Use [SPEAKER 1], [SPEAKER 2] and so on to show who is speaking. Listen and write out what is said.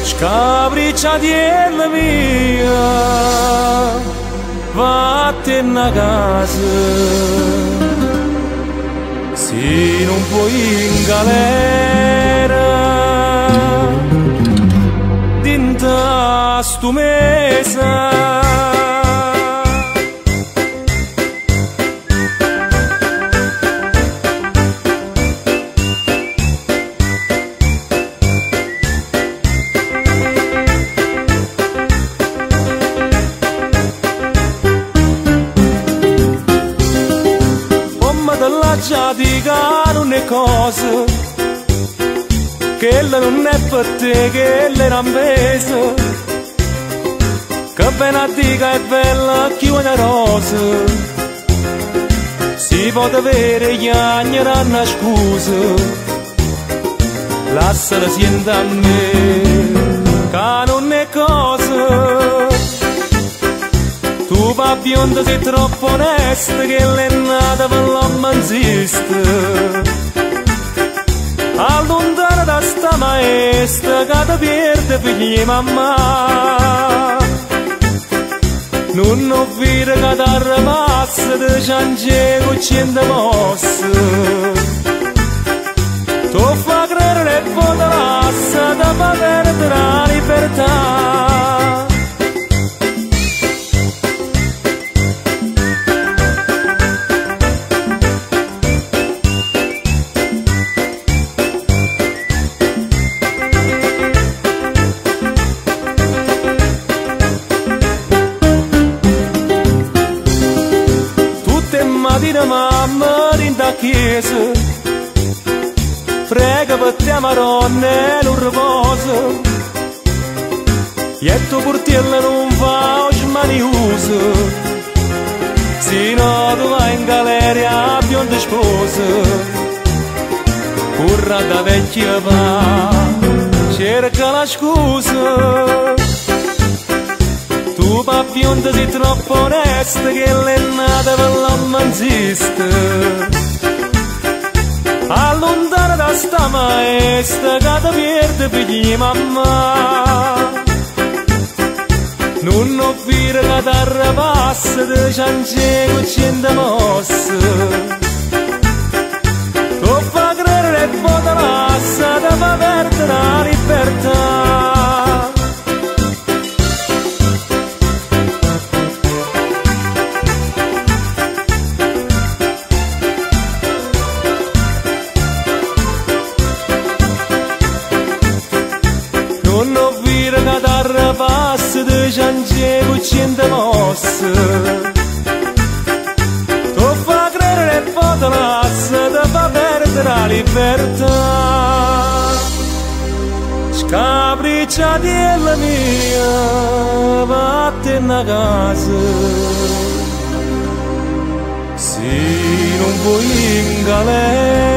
[SPEAKER 1] Scapricciatiella mia, vattene a casa, se non puoi in galera, dinta stu mese.
[SPEAKER 2] Già dica non è cosa, che non è per te, che era ambesa, che bene a dica è bella chi una rosa, si può avere gli anni una scusa, lasciala siente a me, che non è cosa. Tu va bionda sei troppo onesta che l'è nata per l'uomo insiste. Allontana da sta maestra che ti perde figli mamma. Non ho visto che ti arremassa di ciange con 100 mosse. Tu fa credere e poi ti lascia da fa perdere la libertà. Mattina mamma rinda a chiesa, prega per te Maronna e non riposo, e tu portiella non fa mani uso, se no tu vai in galera a bionda sposa, curra da vecchia va, cerca la scusa. Tu pa bionda sei troppo onesta che l'è nata per l'uomo insiste. Allontana da sta maestra che ti perde figli mamma. Non ho visto che ti arrapassa di ciance con 100 mosse. Tu fa credere e poi ti lascia da fa perdere la libertà. Non ho visto che ti arrapassa di ciance con 100 mosse. Tu fa credere e poi ti lascia da fa perdere la libertà. Scapricciatiella mia, vattene a casa, se non vuoi in galera.